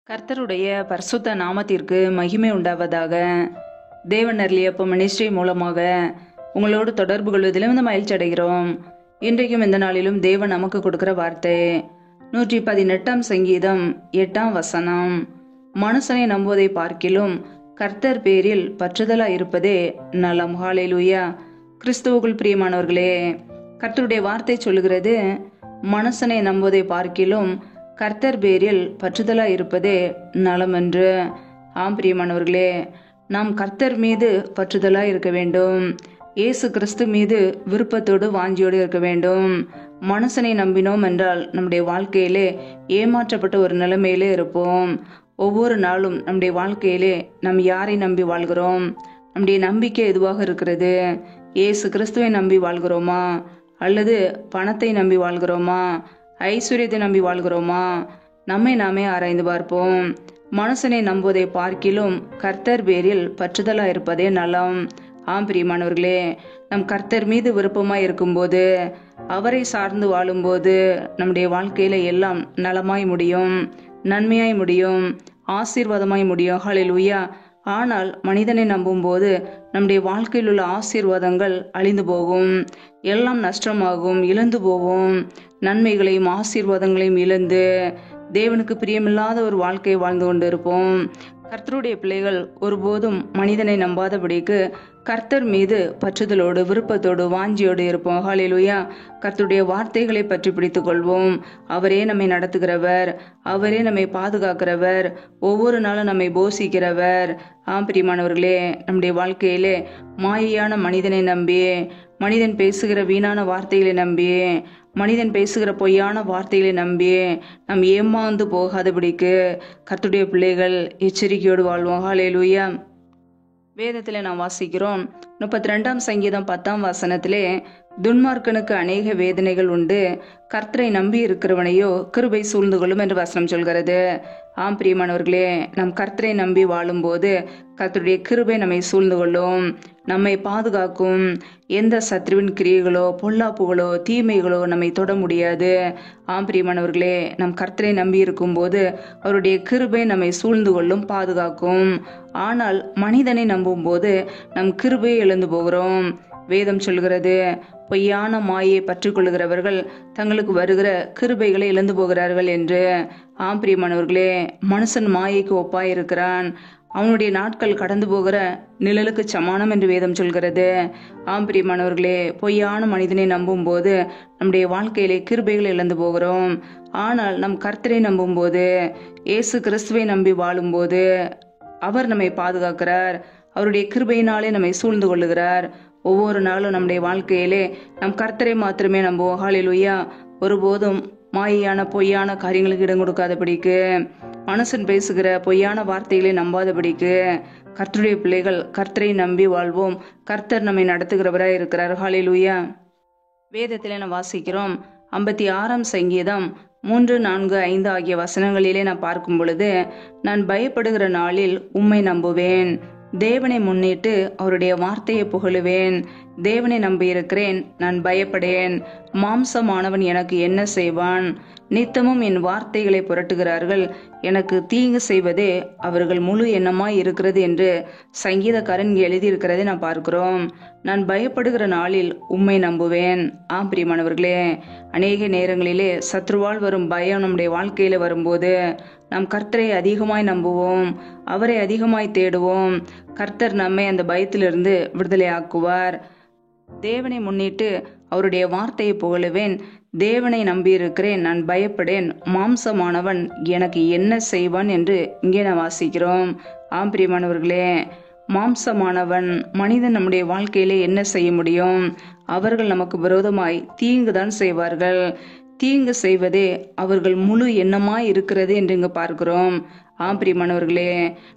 கர்த்தருடைய பரிசுத்த நாமத்திற்கு மகிமை உண்டாவதாக. தேவன் அருளியப்ப மினிஸ்ட்ரி மூலமாக உங்களோடு தொடர்பு கொள்வதிலும் இந்த மகிழ்ச்சி அடைகிறோம். இன்றைக்கும் இந்த நாளிலும் தேவன் நமக்கு கொடுக்கிற வார்த்தை 118 சங்கீதம் 8 வசனம். மனுஷனை நம்புவதை பார்க்கிலும் கர்த்தர் பேரில் பற்றுதலா இருப்பதே நலம். ஹல்லேலூயா. கிறிஸ்துவுக்குள் பிரியமானவர்களே, கர்த்தருடைய வார்த்தை சொல்லுகிறது, மனுஷனை நம்புவதை பார்க்கிலும் கர்த்தர் பேரில் பற்றுதலா இருப்பதே நலம் என்று. ஆம் பிரியமானவர்களே, நாம் கர்த்தர் மீது பற்றுதலா இருக்க வேண்டும். இயேசு கிறிஸ்து மீது விருப்பத்தோடு வாஞ்சியோடு இருக்க வேண்டும். மனுஷனை நம்பினோம் என்றால் நம்முடைய வாழ்க்கையிலே ஏமாற்றப்பட்ட ஒரு நிலைமையிலே இருப்போம். ஒவ்வொரு நாளும் நம்முடைய வாழ்க்கையிலே நாம் யாரை நம்பி வாழ்கிறோம்? நம்முடைய நம்பிக்கை எதுவாக இருக்கிறது? இயேசு கிறிஸ்துவை நம்பி வாழ்கிறோமா, அல்லது பணத்தை நம்பி வாழ்கிறோமா, ஐஸ்வர்யத்தை நம்பி வாழ்கிறோமா? நம்மை நாமே ஆராய்ந்து பார்ப்போம். மனுஷனை நம்புவதை பார்க்கிலும் கர்த்தர் பேரில் பற்றுதலா இருப்பதே நலம். ஆம் பிரியமானவர்களே, நம் கர்த்தர் மீது விருப்பமாய் இருக்கும்போது, அவரை சார்ந்து வாழும்போது நம்முடைய வாழ்க்கையில எல்லாம் நலமாய் முடியும், நன்மையாய் முடியும், ஆசீர்வாதமாய் முடியும். ஹல்லேலூயா. ஆனால் மனிதனை நம்பும் போது நம்முடைய வாழ்க்கையில் உள்ள ஆசீர்வாதங்கள் அழிந்து போகும், எல்லாம் நஷ்டமாகும், இழந்து போவோம். நன்மைகளையும் ஆசீர்வாதங்களையும் இழந்து தேவனுக்கு பிரியமில்லாத ஒரு வாழ்க்கையை வாழ்ந்து கொண்டு இருப்போம். கர்த்தருடைய பிள்ளைகள் ஒருபோதும் மனிதனை நம்பாதபடிக்கு கர்த்தர் மீது பற்றுதலோடு விருப்பத்தோடு வாஞ்சியோடு இருப்போம். ஹல்லேலூயா. கர்த்தருடைய வார்த்தைகளை பற்றி பிடித்துக் கொள்வோம். அவரே நம்மை நடத்துகிறவர், அவரே நம்மை பாதுகாக்கிறவர், ஒவ்வொரு நாளும் நம்மை போஷிக்கிறவர். ஆம் பிரியமானவர்களே, நம்முடைய வாழ்க்கையிலே மாயையான மனிதனை நம்பி, மனிதன் பேசுகிற வீணான வார்த்தைகளை நம்பி, மனிதன் பேசுகிற பொய்யான வார்த்தைகளை நம்பி நாம் ஏமாந்து போகாதபடிக்கு கர்த்தருடைய பிள்ளைகள் எச்சரிக்கையோடு வாழ்வோம். ஹல்லேலூயா. வேதத்தில் நாம் வாசிக்கிறோம், 32 சங்கீதம் 10 வசனத்திலே, துன்மார்க்கனுக்கு அநேக வேதனைகள் உண்டு, கர்த்தரை நம்பி இருக்கிறவனையோ கிருபை சூழ்ந்து கொள்ளும் என்று வசனம் சொல்கிறது. ஆம் பிரியமானவர்களே, நம் கர்த்தரை நம்பி வாழும்போது கர்த்தருடைய கிருபை நம்மை சூழ்ந்து கொள்ளும், நம்மை பாதுகாக்கும். எந்த சத்ருவின் கிரியைகளோ பொல்லாப்புகளோ தீமைகளோ நம்மை தொட முடியாது. ஆம் பிரியமானவர்களே, நம் கர்த்தரை நம்பி இருக்கும் போது அவருடைய கிருபை நம்மை சூழ்ந்து கொள்ளும், பாதுகாக்கும். ஆனால் மனிதனை நம்பும் போது நம் கிருபையை இழந்து போகிறோம். வேதம் சொல்கிறது, பொய்யான மாயை பற்றிக்கொள்ளுகிறவர்கள் தங்களுக்கு வருகிற கிருபைகளை இழந்து போகிறார்கள் என்று. ஆம் பிரியமானவர்களே, மனுஷன் மாயைக்கு ஒப்பாயிருக்கிறான், அவனுடைய நாட்கள் கடந்து போகிற நிழலுக்கு சமானம் என்று வேதம் சொல்கிறது. ஆம் பிரியமானவர்களே, பொய்யான மனிதனை நம்பும் போது நம்முடைய வாழ்க்கையிலே கிருபைகளை இழந்து போகிறோம். ஆனால் நம் கர்த்தரை நம்பும் போது, இயேசு கிறிஸ்துவை நம்பி வாழும்போது அவர் நம்மை பாதுகாக்கிறார், அவருடைய கிருபையினாலே நம்மை சூழ்ந்து கொள்ளுகிறார். ஒவ்வொரு நாளும் நம்முடைய வாழ்க்கையிலே நம் கர்த்தரை மாத்திரமே நம்புவோம். ஹல்லேலூயா. ஒருபோதும் மாயையான பொய்யான காரியங்களுக்கு இடம் கொடுக்காதபடிக்கு, மனுஷன் பேசுகிற பொய்யான வார்த்தைகளை நம்பாதபடிக்கு கர்த்தருடைய பிள்ளைகள் கர்த்தரை நம்பி வாழ்வோம். கர்த்தர் நம்மை நடத்துகிறவராய் இருக்கிறார். ஹல்லேலூயா. வேதத்திலே நாம் வாசிக்கிறோம், 56 சங்கீதம் 3, 4, 5 ஆகிய வசனங்களிலே நான் பார்க்கும் பொழுது, நான் பயப்படுகிற நாளில் உம்மை நம்புவேன், தேவனை முன்னிட்டு அவருடைய வார்த்தையை புகழுவேன், தேவனை நம்பியிருக்கிறேன், நான் பயப்படேன். மாம்சமானவன் எனக்கு என்ன செய்வான்? நித்தமும் என் வார்த்தைகளை புரட்டுகிறார்கள், எனக்கு தீங்கு செய்வதே அவர்கள் முழு எண்ணமாய் இருக்கிறது என்று சங்கீதக்காரன் எழுதியிருக்கிறதை நான் பார்க்கிறோம். நான் பயப்படுகிற நாளில் உம்மை நம்புவேன். ஆம் பிரியமானவர்களே, அநேக நேரங்களிலே சத்ருவால் வரும் பயம் நம்முடைய வாழ்க்கையில வரும்போது நாம் கர்த்தரை அதிகமாய் நம்புவோம், அவரை அதிகமாய் தேடுவோம். கர்த்தர் நம்மை அந்த பயத்திலிருந்து விடுதலை ஆக்குவார். தேவனை முன்னிட்டு அவருடைய வார்த்தையை புகழுவேன், தேவனை நம்பியிருக்கிறேன், நான் பயப்படேன், மாம்சமானவன் எனக்கு என்ன செய்வான் என்று இங்கே நான் வாசிக்கிறோம். ஆம் பிரியமானவர்களே, மாம்சமானவன் மனிதன் நம்முடைய வாழ்க்கையிலே என்ன செய்ய முடியும்? அவர்கள் நமக்கு விரோதமாய் தீங்குதான் செய்வார்கள். தீங்கு செய்வதே அவர்கள் முழு எண்ணமாய் இருக்கிறது என்று இங்கு பார்க்கிறோம். ஆம் பிரியமானவர்களே,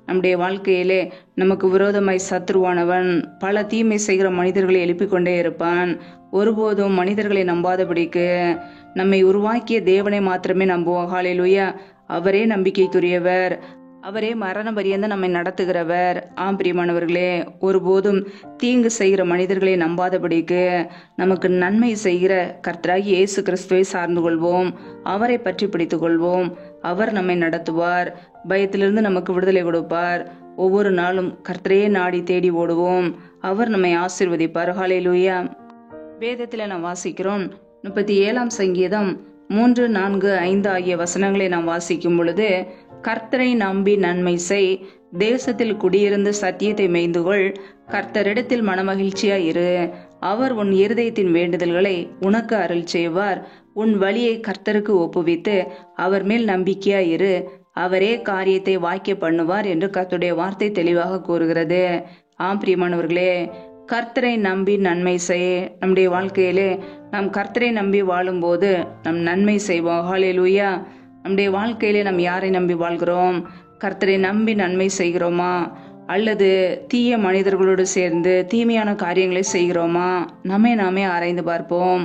நம்முடைய வாழ்க்கையிலே நமக்கு விரோதமாய் சத்ருவானவன் பல தீமை செய்கிற மனிதர்களை எழுப்பிக் கொண்டே இருப்பான். ஒருபோதும் மனிதர்களை நம்பாதபடிக்கு நம்மை உருவாக்கிய தேவனை மாத்திரமே நம்புவோம். ஹல்லேலூயா. அவரே நம்பிக்கைக்குரியவர், அவரே மரண பரியந்த நம்மை நடத்துகிறவர். ஆம் பிரியமானவர்களே, ஒருபோதும் தீங்கு செய்கிற மனிதர்களை நம்பாதபடிக்கு நமக்கு நன்மை செய்கிற கர்த்தராகிய இயேசு கிறிஸ்துவை சார்ந்து கொள்வோம், அவரை பற்றி பிடித்துக் கொள்வோம். அவர் நம்மை நடத்துவார். பயத்திலிருந்து நமக்கு விடுதலை கொடுப்பார். ஒவ்வொரு நாளும் கர்த்தரையே நாடி தேடி ஓடுவோம். அவர் நம்மை ஆசீர்வதிப்பார். ஹல்லேலூயா. வேதத்தில் நாம் வாசிக்கிறோம் 37ஆம் சங்கீதம் 3, 4, 5 ஆகிய வசனங்களை நாம் வாசிக்கும் பொழுது, கர்த்தரை நம்பி நன்மை செய், தேசத்தில் குடியிருந்து சத்தியத்தை மேய்ந்துகொள், கர்த்தரிடத்தில் மனமகிழ்ச்சியாயிரு, அவர் உன் இருதயத்தின் வேண்டுதல்களை உனக்கு அருள் செய்வார், உன் வழியை கர்த்தருக்கு ஒப்புவித்து அவர் மேல் நம்பிக்கையாயிரு, அவரே காரியத்தை வாய்க்க பண்ணுவார் என்று கர்த்தருடைய வார்த்தை தெளிவாக கூறுகிறது. ஆம் பிரியமானவர்களே, கர்த்தரை நம்பி நன்மை செய். நம்முடைய வாழ்க்கையிலே நாம் கர்த்தரை நம்பி வாழும்போது நம் நன்மை செய்வோம். ஹல்லேலூயா. நம்முடைய வாழ்க்கையிலே நாம் யாரை நம்பி வாழ்கிறோம்? கர்த்தரை நம்பி நன்மை செய்கிறோமா, அல்லது தீய மனிதர்களோடு சேர்ந்து தீமையான காரியங்களை செய்கிறோமா? நம்மை நாமே ஆராய்ந்து பார்ப்போம்.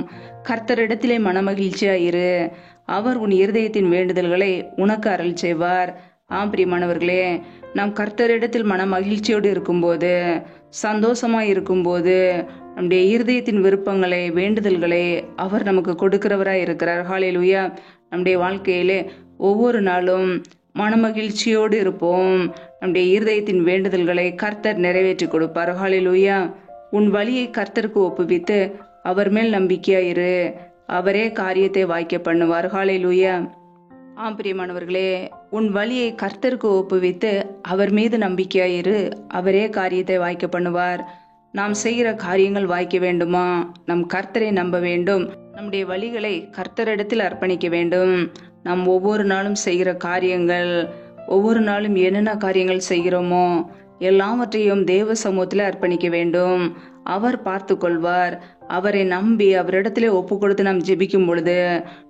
கர்த்தரிடத்திலே மனமகிழ்ச்சியாயிரு, அவர் உன் இருதயத்தின் வேண்டுதல்களை உனக்கு அருள் செய்வார். ஆம் பிரியமானவர்களே, நாம் கர்த்தரிடத்தில் மன மகிழ்ச்சியோடு இருக்கும்போது, சந்தோஷமா இருக்கும்போது, நம்முடைய இருதயத்தின் விருப்பங்களை வேண்டுதல்களை அவர் நமக்கு கொடுக்கிறவராய் இருக்கிறார். ஹல்லேலூயா. நம்முடைய வாழ்க்கையிலே ஒவ்வொரு நாளும் மனமகிழ்ச்சியோடு இருப்போம். நம்முடைய இருதயத்தின் வேண்டுதல்களை கர்த்தர் நிறைவேற்றி கொடுப்பார். ஹல்லேலூயா. உன் வழியை கர்த்தருக்கு ஒப்புவித்து அவர் மேல் நம்பிக்கையாயிரு, அவரே காரியத்தை வாய்க்க பண்ணுவார். ஹல்லேலூயா. ஆம் பிரியமானவர்களே, உன் வழியை கர்த்தருக்கு ஒப்புவித்து அவர் மீது நம்பிக்கையாயிரு, அவரே காரியத்தை வாய்க்க பண்ணுவார். நாம் செய்கிற காரியங்கள் வாய்க்க வேண்டுமா? நம் கர்த்தரை நம்ப வேண்டும். நம்முடைய வழிகளை கர்த்தரிடத்தில் அர்ப்பணிக்க வேண்டும். நாம் ஒவ்வொரு நாளும் செய்கிற காரியங்கள், ஒவ்வொரு நாளும் என்னென்ன காரியங்கள் செய்கிறோமோ எல்லாவற்றையும் தேவ சமூகத்தில் அர்ப்பணிக்க வேண்டும். அவர் பார்த்து கொள்வார். அவரை நம்பி அவரிடத்திலே ஒப்பு கொடுத்து நாம் ஜெபிக்கும் பொழுது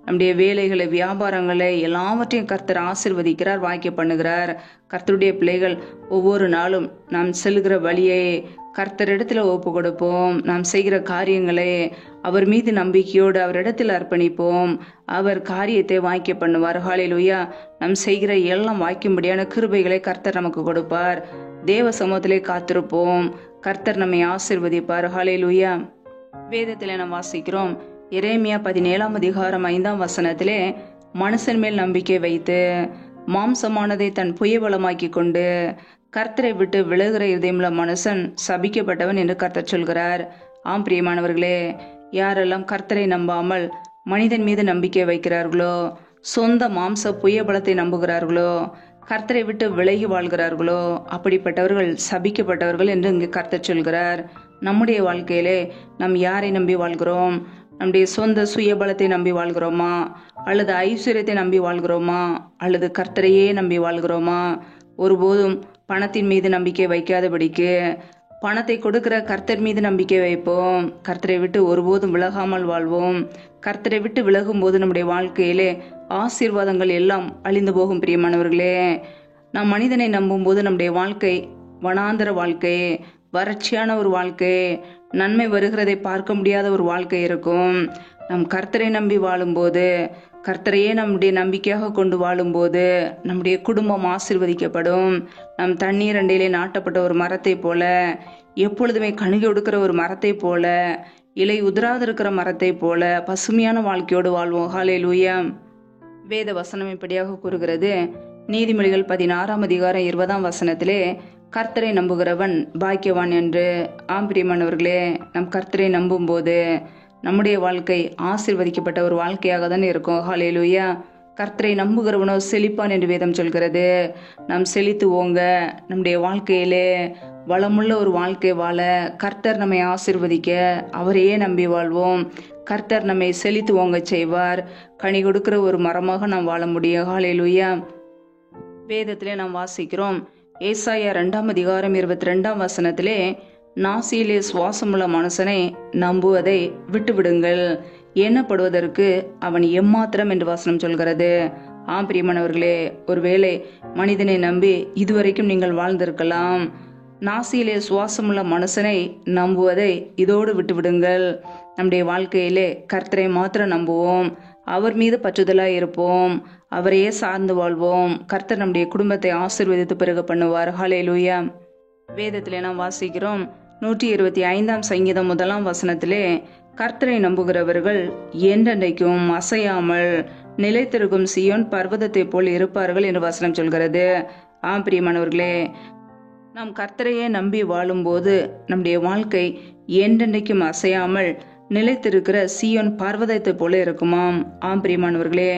நம்முடைய வேலைகளை, வியாபாரங்களை எல்லாவற்றையும் கர்த்தர் ஆசீர்வதிக்கிறார், வாய்க்க பண்ணுகிறார். கர்த்தருடைய பிள்ளைகள் ஒவ்வொரு நாளும் நாம் செல்கிற வழியை கர்த்தரிடத்துல ஒப்பு கொடுப்போம். நாம் செய்கிற காரியங்களை அவர் மீது நம்பிக்கையோடு அவரிடத்தில் அர்ப்பணிப்போம். அவர் காரியத்தை வாய்க்க பண்ணுவார். ஹல்லேலூயா. நாம் செய்கிற எல்லாம் வாய்க்கும்படியான கிருபைகளை கர்த்தர் நமக்கு கொடுப்பார். தேவ சமூகத்திலே காத்திருப்போம். கர்த்தர் நம்மை ஆசீர்வதிப்பார். ஹல்லேலூயா. வேதத்திலே நாம் வாசிக்கிறோம், எரேமியா 17ஆம் அதிகாரம் 5ஆம் வசனத்திலே, மனுஷன் மேல் நம்பிக்கை வைத்து மாம்சமானதை தன் புயபலமாக்கி கொண்டு கர்த்தரை விட்டு விலகுற இதயமுள்ள மனுஷன் சபிக்கப்பட்டவன் என்று கர்த்தர் சொல்கிறார். ஆம் பிரியமானவர்களே, யாரெல்லாம் கர்த்தரை நம்பாமல் மனிதன் மீது நம்பிக்கை வைக்கிறார்களோ, சொந்த மாம்ச புயபலத்தை நம்புகிறார்களோ, கர்த்தரை விட்டு விலகி வாழ்கிறார்களோ, அப்படிப்பட்டவர்கள் சபிக்கப்பட்டவர்கள் என்று இங்கு கர்த்தர் சொல்கிறார். நம்முடைய வாழ்க்கையிலே நாம் யாரை நம்பி வாழ்கிறோம்? நம்முடைய சொந்த சுயபலத்தை நம்பி வாழ்கிறோமா, அல்லது ஐஸ்வர்யத்தை நம்பி வாழ்கிறோமா, அல்லது கர்த்தரையே நம்பி வாழ்கிறோமா? ஒருபோதும் பணத்தின் மீது நம்பிக்கை வைக்காதபடிக்கு பணத்தை கொடுக்கிற கர்த்தர் மீது நம்பிக்கை வைப்போம். கர்த்தரை விட்டு ஒருபோதும் விலகாமல் வாழ்வோம். கர்த்தரை விட்டு விலகும் போது நம்முடைய வாழ்க்கையிலே ஆசீர்வாதங்கள் எல்லாம் அழிந்து போகும். பிரியமானவர்களே, நாம் மனிதனை நம்பும் போது நம்முடைய வாழ்க்கை வனாந்தர வாழ்க்கை, வறட்சியான ஒரு வாழ்க்கை, நன்மை வருகிறதை பார்க்க முடியாத ஒரு வாழ்க்கை இருக்கும். நம் கர்த்தரை நம்பி வாழும்போது, கர்த்தரையே நம்முடைய நம்பிக்கையாக கொண்டு வாழும்போது நம்முடைய குடும்பம் ஆசீர்வதிக்கப்படும். நம் தண்ணீர் அண்டையிலே நாட்டப்பட்ட ஒரு மரத்தை போல, எப்பொழுதுமே கனி கொடுக்கிற ஒரு மரத்தை போல, இலை உதிராதிருக்கிற மரத்தை போல பசுமையான வாழ்க்கையோடு வாழ்வோம். ஹல்லேலூயா. வேத வசனம் இப்படியாக கூறுகிறது. நீதிமொழிகள் 16ஆம் அதிகாரம் 20ஆம் வசனத்திலே, கர்த்தரை நம்புகிறவன் பாக்கியவான் என்று. ஆம் பிரியமானவர்களே, நம் கர்த்தரை நம்பும் போது நம்முடைய வாழ்க்கை ஆசீர்வதிக்கப்பட்ட ஒரு வாழ்க்கையாக தான் இருக்கும். ஹல்லேலூயா. கர்த்தரை நம்புகிறவனோ செழிப்பான் என்று வேதம் சொல்கிறது. நாம் செழித்து ஓங்க, நம்முடைய வாழ்க்கையிலே வளமுள்ள ஒரு வாழ்க்கை வாழ கர்த்தர் நம்மை ஆசீர்வதிக்க அவரையே நம்பி வாழ்வோம். கர்த்தர் நம்மை செழித்து ஓங்க செய்வார். கனி கொடுக்கிற ஒரு மரமாக நாம் வாழ முடியும். ஹல்லேலூயா. வேதத்திலே நாம் வாசிக்கிறோம், ஏசாயா 2ஆம் அதிகாரம் 22ஆம் வசனத்திலே, நாசியிலே சுவாசமுள்ள மனுஷனை நம்புவதை விட்டுவிடுங்கள், எண்ணப்படுவதற்கு அவன் எம்மாத்திரம் என்று வசனம் சொல்கிறது. ஆம் பிரியமானவர்களே, ஒருவேளை மனிதனை நம்பி இதுவரைக்கும் நீங்கள் வாழ்ந்திருக்கலாம். நாசியிலே சுவாசமுள்ள மனுஷனை நம்புவதை இதோடு விட்டுவிடுங்கள். நம்முடைய வாழ்க்கையிலே கர்த்தரை மாத்திரம் நம்புவோம். அவர் மீது பற்றுதலாய் இருப்போம். அவரையே சார்ந்து வாழ்வோம். கர்த்தர் நம்முடைய குடும்பத்தை ஆசீர்வதித்து பிறகு பண்ணுவார். ஹல்லேலூயா. வேதத்திலே நாம் வாசிக்கிறோம், 125ஆம் சங்கீதம் 1ஆம் வசனத்திலே, கர்த்தரை நம்புகிறவர்கள் என்றென்றைக்கும் அசையாமல் நிலைத்திருக்கும் சீயோன் பர்வதத்தை போல் இருப்பார்கள் என்று வசனம் சொல்கிறது. ஆம் பிரியமானவர்களே, நாம் கர்த்தரையே நம்பி வாழும்போது நம்முடைய வாழ்க்கை என்றென்றைக்கும் அசையாமல் நிலைத்திருக்கிற சீயோன் பர்வதத்தை போல இருக்குமாம். ஆம் பிரியமானவர்களே,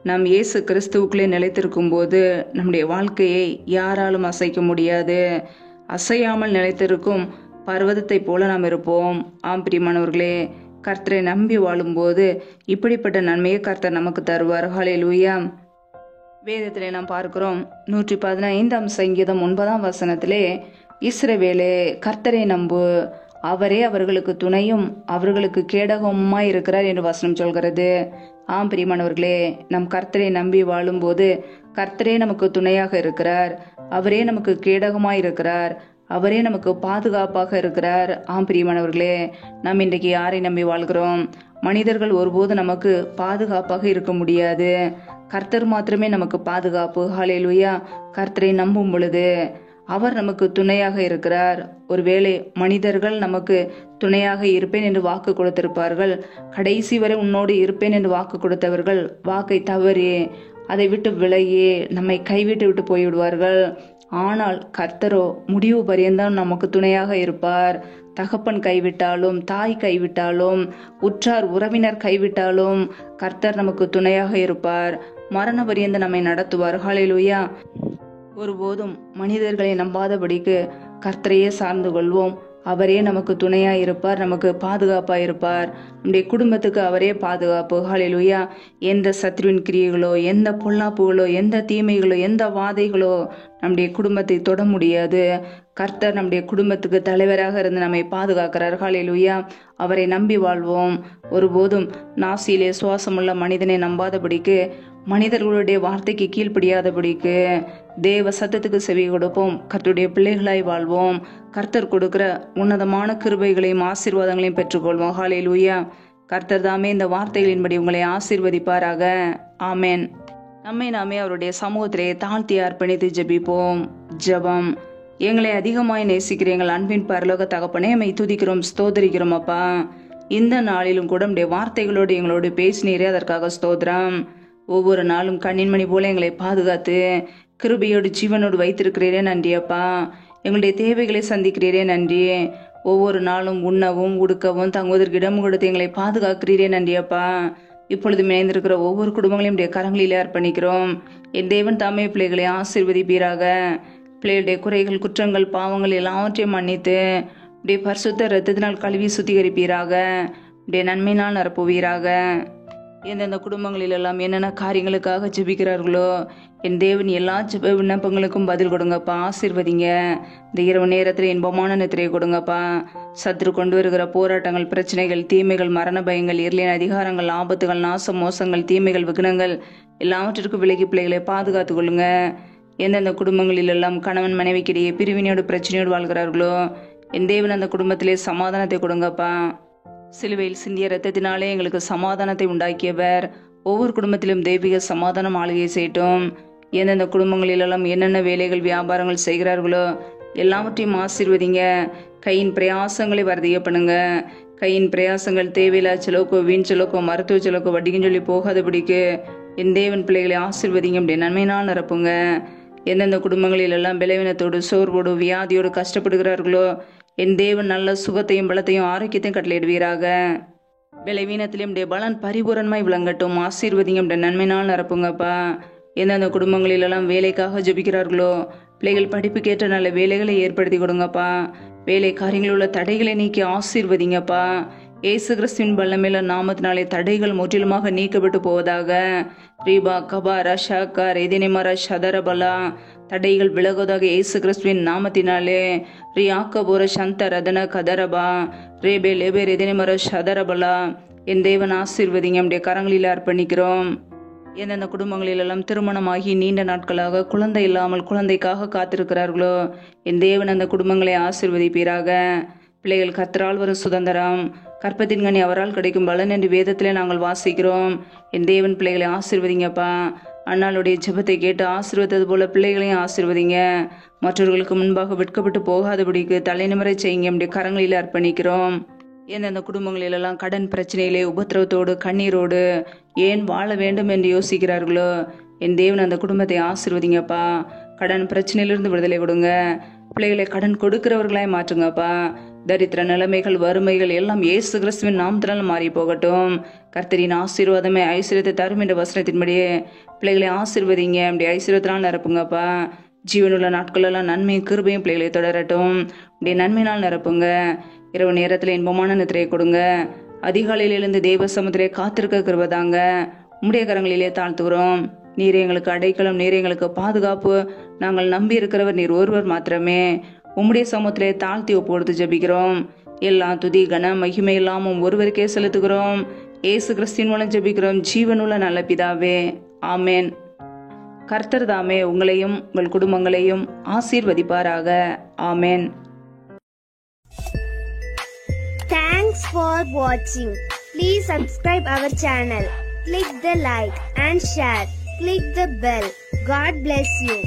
நாம் இயேசு கிறிஸ்துவுக்குள்ளே நிலைத்திருக்கும் போது நம்முடைய வாழ்க்கையை யாராலும் அசைக்க முடியாது. அசையாமல் நிலைத்திருக்கும் பர்வதத்தை போல நாம் இருப்போம். ஆம் பிரியமானவர்களே, கர்த்தரை நம்பி வாழும்போது இப்படிப்பட்ட நன்மையை கர்த்தர் நமக்கு தருவார். ஹல்லேலூயா. வேதத்திலே நாம் பார்க்கிறோம், 115ஆம் சங்கீதம் 9ஆம் வசனத்திலே, இஸ்ரவேலே கர்த்தரை நம்பு, அவரே அவர்களுக்கு துணையும் அவர்களுக்கு கேடகமுமாய் இருக்கிறார் என்று வசனம் சொல்கிறது. ஆம் பிரியமானவர்களே, நம் கர்த்தரை நம்பி வாழும்போது கர்த்தரே நமக்கு துணையாக இருக்கிறார், அவரே நமக்கு கேடகமாய் இருக்கிறார், அவரே நமக்கு பாதுகாப்பாக இருக்கிறார். ஆம் பிரியமானவர்களே, நாம் இன்றைக்கு யாரை நம்பி வாழ்கிறோம்? மனிதர்கள் ஒருபோது நமக்கு பாதுகாப்பாக இருக்க முடியாது. கர்த்தர் மாத்திரமே நமக்கு பாதுகாப்பு. ஹல்லேலூயா. கர்த்தரை நம்பும் பொழுது அவர் நமக்கு துணையாக இருக்கிறார். ஒருவேளை மனிதர்கள் நமக்கு துணையாக இருப்பேன் என்று வாக்கு கொடுத்திருப்பார்கள். கடைசி வரை உன்னோடு இருப்பேன் என்று வாக்கு கொடுத்தவர்கள் வாக்கை தவறி அதை விட்டு விலகி நம்மை கைவிட்டு விட்டு போய்விடுவார்கள். ஆனால் கர்த்தரோ முடிவு பரியந்தம் நமக்கு துணையாக இருப்பார். தகப்பன் கைவிட்டாலும், தாய் கைவிட்டாலும், உற்றார் உறவினர் கைவிட்டாலும் கர்த்தர் நமக்கு துணையாக இருப்பார். மரண பரியந்த நம்மை நடத்துவார். ஹல்லேலூயா. ஒருபோதும் மனிதர்களை நம்பாதபடிக்கு கர்த்தரையே சார்ந்து கொள்வோம். அவரே நமக்கு துணையா இருப்பார், நமக்கு பாதுகாப்பா இருப்பார். நம்முடைய குடும்பத்துக்கு அவரே பாதுகாப்பு. ஹல்லேலூயா. எந்த சத்ருவின் கிரியைகளோ, எந்த பொல்லாப்புகளோ, எந்த தீமைகளோ, எந்த வாதைகளோ நம்முடைய குடும்பத்தை தொட முடியாது. கர்த்தர் நம்முடைய குடும்பத்துக்கு தலைவராக இருந்து நம்மை பாதுகாக்கிறார். ஹல்லேலூயா. அவரை நம்பி வாழ்வோம். ஒருபோதும் நாசியிலே சுவாசமுள்ள மனிதனை நம்பாதபடிக்கு, மனிதர்களுடைய வார்த்தைக்கு கீழ்ப்படியாதபடிக்கு தேவ சத்தத்துக்கு செவி கொடுப்போம். கர்த்தருடைய பிள்ளைகளாய் வாழ்வோம். கர்த்தர் கொடுக்கிற உன்னதமான கிருபைகளையும் ஆசீர்வாதங்களையும் பெற்றுக்கொள்வோம். ஹல்லேலூயா. கர்த்தர் தாமே இந்த வார்த்தைகளின்படி உங்களை ஆசீர்வதிப்பாராக. ஆமென். நம்மை நாமே அவருடைய சமூகத்திலே தாழ்த்தி அர்ப்பணித்து ஜெபிப்போம். ஜெபம். எங்களை அதிகமாய் நேசிக்கிற எங்கள் அன்பின் பரலோக தகப்பனே, எம்மை துதிக்கிறோம், ஸ்தோத்திரிக்கிறோம் அப்பா. இந்த நாளிலும் கூட நம்முடைய வார்த்தைகளோடு எங்களோடு பேசினீரே, அதற்காக ஸ்தோத்திரம். ஒவ்வொரு நாளும் கண்ணின்மணி போல எங்களை பாதுகாத்து கிருபையோடு ஜீவனோடு வைத்திருக்கிறீரே, நன்றி அப்பா. எங்களுடைய தேவைகளை சந்திக்கிறீரே, நன்றி. ஒவ்வொரு நாளும் உண்ணவும் உடுக்கவும் தங்குவதற்கு இடம் கொடுத்து எங்களை பாதுகாக்கிறீரே, நன்றி அப்பா. இப்பொழுது இணைந்திருக்கிற ஒவ்வொரு குடும்பங்களையும் உடைய கரங்களிலே அர்ப்பணிக்கிறோம். என் தேவன் தாமே பிள்ளைகளை ஆசீர்வதிப்பீராக. பிள்ளைகளுடைய குறைகள், குற்றங்கள், பாவங்கள் எல்லாவற்றையும் மன்னித்து உடைய பரிசுத்த இரத்தத்தினால் கழுவி சுத்திகரிப்பீராக. உடைய நன்மையினால் நிரப்புவீராக. எந்தெந்த குடும்பங்களில் எல்லாம் என்னென்ன காரியங்களுக்காக ஜெபிக்கிறார்களோ, என் தேவன் எல்லா ஜெப விண்ணப்பங்களுக்கும் பதில் கொடுங்கப்பா. ஆசீர்வதிங்க. இந்த இரவு நேரத்தில் இன்பமான நித்திரையை கொடுங்கப்பா. சத்துரு கொண்டு வருகிற போராட்டங்கள், பிரச்சனைகள், தீமைகள், மரண பயங்கள், இருளின் அதிகாரங்கள், ஆபத்துகள், நாசம், மோசங்கள், தீமைகள், விக்னங்கள் எல்லாவற்றிற்கும் விலகி பிள்ளைகளை பாதுகாத்து கொள்ளுங்க. எந்தெந்த குடும்பங்களில் எல்லாம் கணவன் மனைவிக்கிடையே பிரிவினையோடு பிரச்சனையோடு வாழ்கிறார்களோ, என் தேவன் அந்த குடும்பத்திலே சமாதானத்தை கொடுங்கப்பா. சிலுவையில் சிந்திய இரத்தத்தினாலே எங்களுக்கு சமாதானத்தை உண்டாக்கியவர். ஒவ்வொரு குடும்பத்திலும் தெய்வீக சமாதானம் ஆளுகை செய்யட்டும். எந்தெந்த குடும்பங்களிலெல்லாம் என்னென்ன வேலைகள், வியாபாரங்கள் செய்கிறார்களோ எல்லாவற்றையும் ஆசீர்வதிங்க. கையின் பிரயாசங்களை வர்த்திக்க பண்ணுங்க. கையின் பிரயாசங்கள் தேவையில்லா செலவுக்கோ, வீண் செலவுக்கோ, மருத்துவ செலவுக்கோ, வட்டிக்கும் சொல்லி போகாதபடிக்கு என் தேவன் பிள்ளைகளை ஆசீர்வதிங்க. அப்படி நன்மையினால் நிரப்புங்க. எந்தெந்த குடும்பங்களில் எல்லாம் பலவீனத்தோடு, சோர்வோடு, வியாதியோடு கஷ்டப்படுகிறார்களோ, என் தேவன் நல்ல சுகத்தையும் பலத்தையும் ஆரோக்கியத்தையும் கட்டளையிடுவீராக. பலவீனத்திலும் பலன் பரிபூரணமாய் விளங்கட்டும். ஆசீர்வதிங்க. நன்மையினால் நிரப்புங்கப்பா. எந்தெந்த குடும்பங்களிலெல்லாம் வேலைக்காக ஜெபிக்கிறார்களோ, பிள்ளைகள் படிப்புக்கேற்ற நல்ல வேலைகளை ஏற்படுத்தி கொடுங்கப்பா. வேலை காரியங்களில் உள்ள தடைகளை நீக்கி ஆசீர்வதிங்கப்பா. இயேசு கிறிஸ்துவின் வல்லமையுள்ள நாமத்தினாலே தடைகள் முற்றிலுமாக நீக்கப்பட்டு போவதாக. ரீபா கபா ரஷாக்கா ரெதினிமர ஷதரபலா தடைகள் விலகுவதாக இயேசு கிறிஸ்துவின் நாமத்தினாலே. ரியாக்கபோர சந்த ரதன கதரபா ரேபே லேபே ரெதினிமர ஷதரபலா. என் தேவன் ஆசீர்வதிங்க. நம்முடைய கரங்களில் அர்ப்பணிக்கிறோம். எந்தெந்த குடும்பங்களிலெல்லாம் திருமணமாகி நீண்ட நாட்களாக குழந்தை இல்லாமல் குழந்தைக்காக காத்திருக்கிறார்களோ, என் தேவன் அந்த குடும்பங்களை ஆசீர்வதிப்பீராக. பிள்ளைகள் கர்த்தரால் வரும் சுதந்திரம், கற்பத்தின் கனி அவரால் கிடைக்கும் பலன் என்று வேதத்திலே நாங்கள் வாசிக்கிறோம். என் தேவன் பிள்ளைகளை ஆசீர்வதிங்கப்பா. அண்ணாளுடைய ஜெபத்தை கேட்டு ஆசீர்வதித்தது போல பிள்ளைகளையும் ஆசீர்வதிங்க. மற்றவர்களுக்கு முன்பாக வெட்கப்பட்டு போகாதபடிக்கு தலைநிமரை செய்யுங்க. நம்முடைய கரங்களில் அர்ப்பணிக்கிறோம். எந்தெந்த குடும்பங்களிலெல்லாம் கடன் பிரச்சனையிலே உபத்திரவத்தோடு கண்ணீரோடு ஏன் வாழ வேண்டும் என்று யோசிக்கிறார்களோ என் தேவன் அந்த குடும்பத்தை ஆசீர்வதிங்கப்பா. கடன் பிரச்சனையிலிருந்து விடுதலை கொடுங்க. பிள்ளைகளை கடன் கொடுக்கிறவர்களாய் மாற்றுங்கப்பா. தரித்திர நிலைமைகள் வறுமைகள் எல்லாம் இயேசு கிறிஸ்துவின் நாமத்தினால் மாறி போகட்டும். கர்த்தரின் ஆசீர்வாதமே ஐஸ்வர்யத்தை தரும் என்ற வசனத்தின்படியே பிள்ளைகளை ஆசீர்வதிங்க. அப்படி ஐஸ்வர்யத்தினால் நிரப்புங்கப்பா. ஜீவனுள்ள நாட்களெல்லாம் நன்மையும் கிருபையும் பிள்ளைகளை தொடரட்டும். அப்படி நன்மையினால் நிரப்புங்க. இரவு நேரத்தில் இன்பமான நித்திரையை கொடுங்க. அதிகாலையில் எழுந்து தேவ சமுத்திரை காத்திருக்க கிருபதாங்க. உம்முடைய கரங்களிலே தாழ்த்துகிறோம். நீர் எங்களுக்கு அடைக்கலம், நீர் எங்களுக்கு பாதுகாப்பு. நாங்கள் நம்பி இருக்கிறவர் நீர் ஒருவர் மாத்திரமே. உம்முடைய சமூகத்திலே தாழ்த்தி ஒப்பு கொடுத்து ஜெபிக்கிறோம். எல்லா துதி கன மகிமை இல்லாமல் ஒருவருக்கே செலுத்துகிறோம். இயேசு கிறிஸ்துவின் மூலம் ஜெபிக்கிறோம் ஜீவனுள்ள நல்ல பிதாவே, ஆமேன். கர்த்தர் தாமே உங்களையும் உங்கள் குடும்பங்களையும் ஆசீர்வதிப்பாராக. ஆமேன். Thanks for watching. Please subscribe our channel. Click the like and share. Click the bell. God bless you.